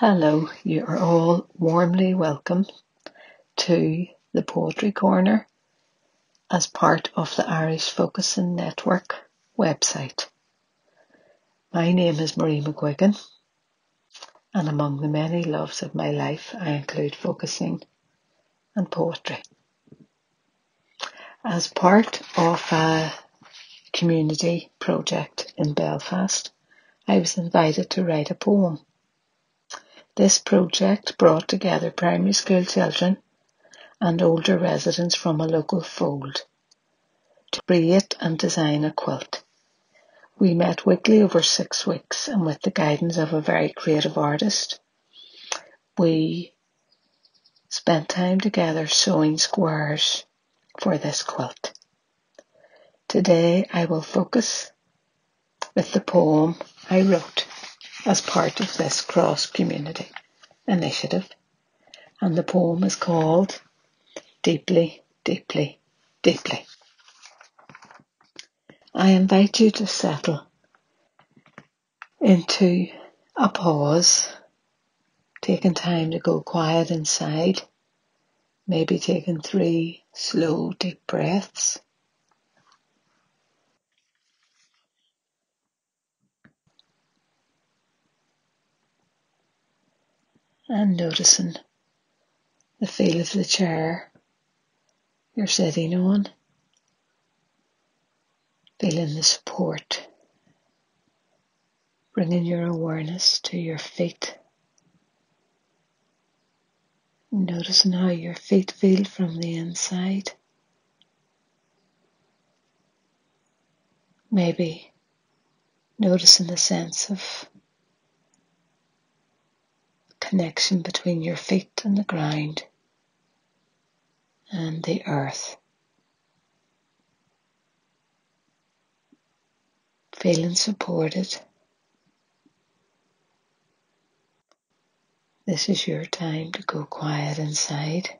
Hello, you are all warmly welcome to the Poetry Corner as part of the Irish Focusing Network website. My name is Marie Mc Guigan, and among the many loves of my life I include focusing and poetry. As part of a community project in Belfast, I was invited to write a poem. This project brought together primary school children and older residents from a local fold to create and design a quilt. We met weekly over 6 weeks, and with the guidance of a very creative artist, we spent time together sewing squares for this quilt. Today I will focus with the poem I wrote as part of this cross-community initiative, and the poem is called Deeply, Deeply, Deeply. I invite you to settle into a pause, taking time to go quiet inside, maybe taking 3 slow, deep breaths. And noticing the feel of the chair you're sitting on, feeling the support, bringing your awareness to your feet, noticing how your feet feel from the inside. Maybe noticing the sense of connection between your feet and the ground and the earth. Feeling supported. This is your time to go quiet inside.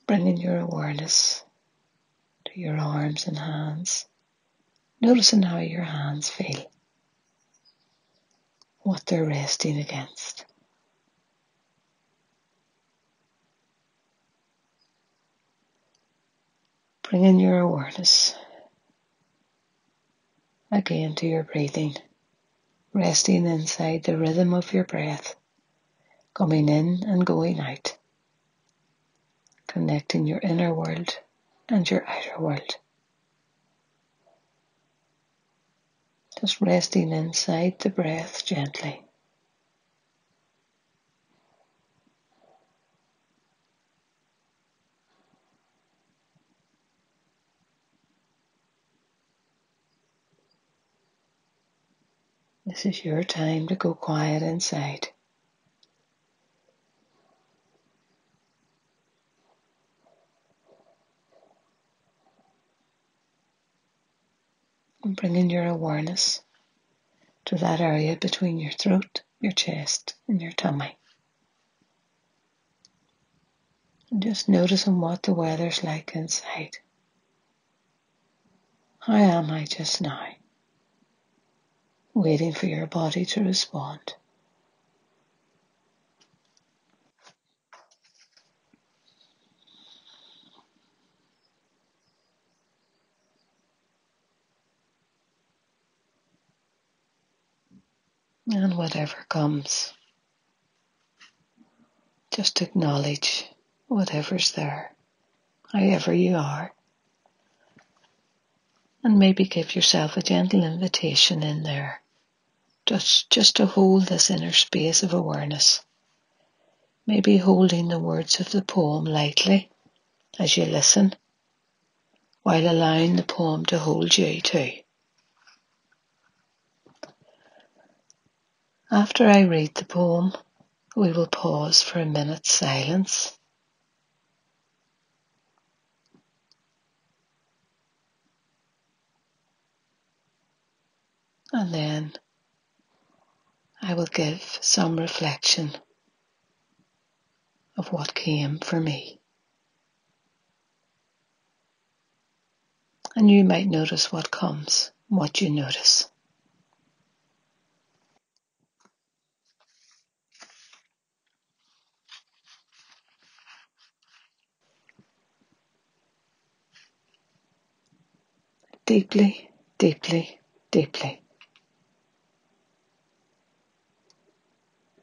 Bringing your awareness to your arms and hands. Noticing how your hands feel, what they're resting against. Bringing your awareness again to your breathing, resting inside the rhythm of your breath, coming in and going out, connecting your inner world and your outer world. Just resting inside the breath gently. This is your time to go quiet inside. And bringing your awareness to that area between your throat, your chest, and your tummy. And just noticing what the weather's like inside. How am I just now? Waiting for your body to respond. And whatever comes, just acknowledge whatever's there, however you are. And maybe give yourself a gentle invitation in there, just to hold this inner space of awareness. Maybe holding the words of the poem lightly as you listen, while allowing the poem to hold you too. After I read the poem, we will pause for a minute's silence. And then I will give some reflection of what came for me. and you might notice what comes, what you notice. Deeply, deeply, deeply.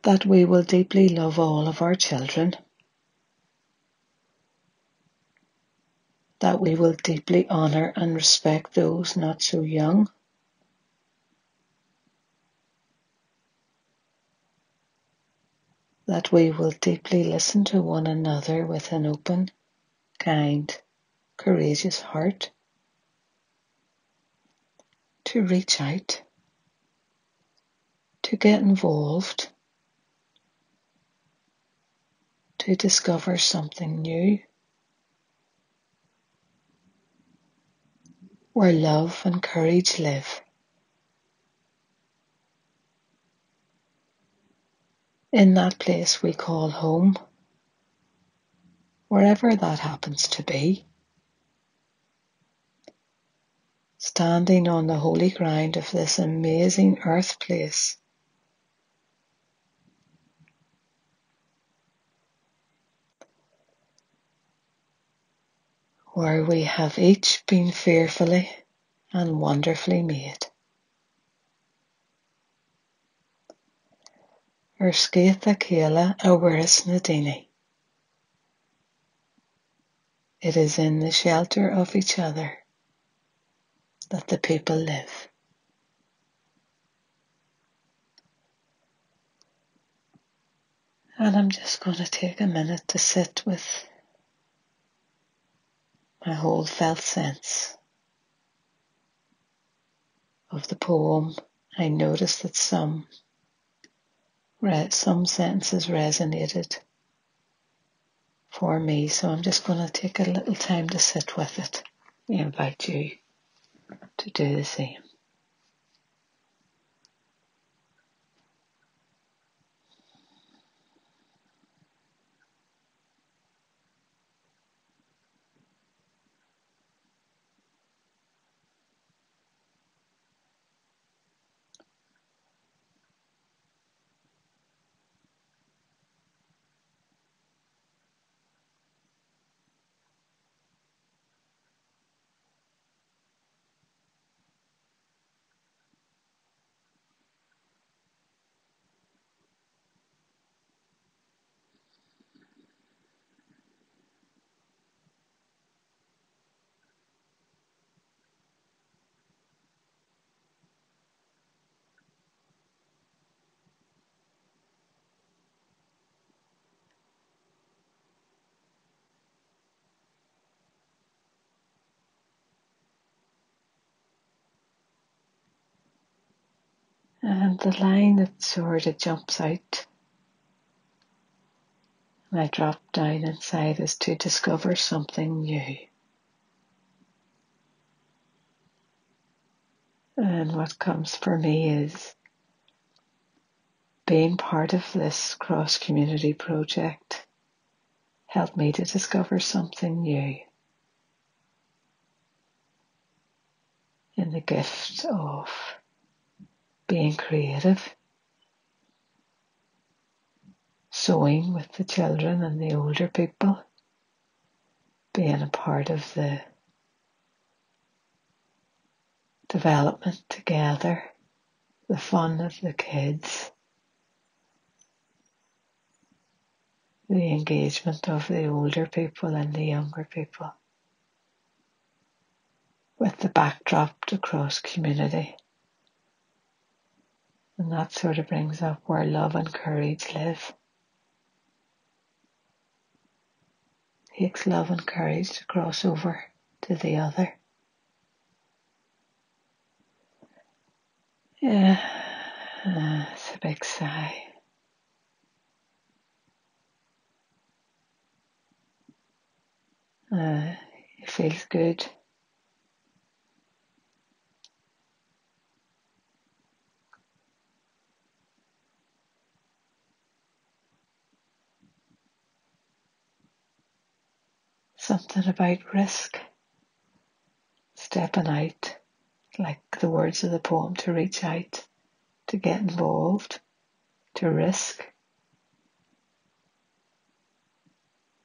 That we will deeply love all of our children. That we will deeply honour and respect those not so young. That we will deeply listen to one another with an open, kind, courageous heart. To reach out. To get involved. To discover something new. Where love and courage live. In that place we call home, wherever that happens to be, standing on the holy ground of this amazing earth place, where we have each been fearfully and wonderfully made. Ar scéithe céile a bhuiris na daoine. It is in the shelter of each other that the people live. And I'm just going to take a minute to sit with my whole felt sense of the poem. I noticed that some sentences resonated for me, so I'm just going to take a little time to sit with it. I invite you to do the same. And the line that sort of jumps out and I drop down inside is to discover something new. And what comes for me is being part of this cross-community project helped me to discover something new in the gift of being creative, sewing with the children and the older people, being a part of the development together, the fun of the kids, the engagement of the older people and the younger people, with the backdrop to cross community. And that sort of brings up where love and courage live. It takes love and courage to cross over to the other. Yeah, it's a big sigh. It feels good. Something about risk. It's stepping out, like the words of the poem, to reach out, to get involved, to risk.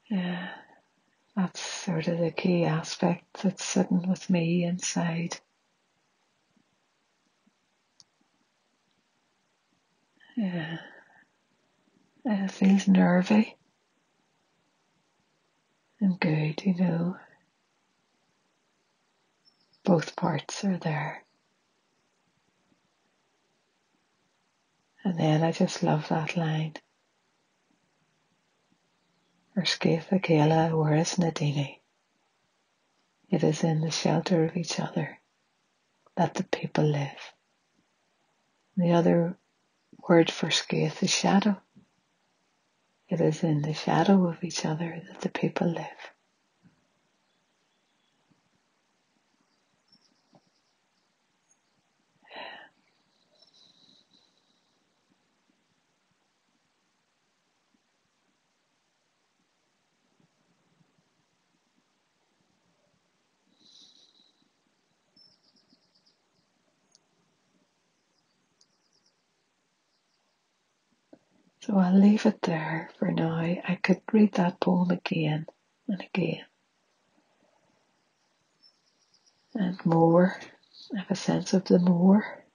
Yeah, that's sort of the key aspect that's sitting with me inside. Yeah, it feels nervy and good, you know. Both parts are there. And then I just love that line. Or Scaith Akela, whereas Nadini. It is in the shelter of each other that the people live. The other word for Scaith is shadow. It is in the shadow of each other that the people live. So I'll leave it there for now. I could read that poem again and again. And more. I have a sense of the more.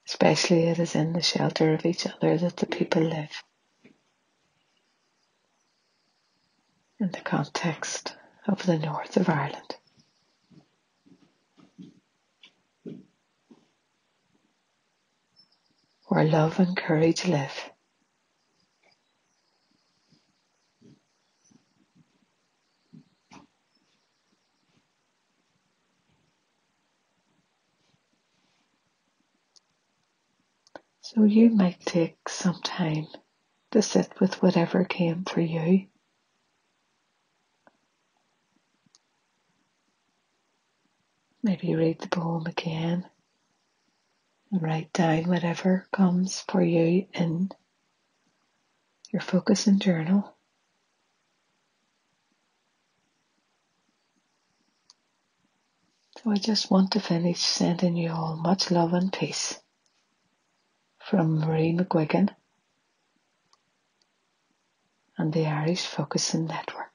Especially it is in the shelter of each other that the people live. In the context of the north of Ireland. Where love and courage live. So you might take some time to sit with whatever came for you. Maybe read the poem again and write down whatever comes for you in your focus and journal. So I just want to finish sending you all much love and peace from Marie Mc Guigan and the Irish Focusing Network.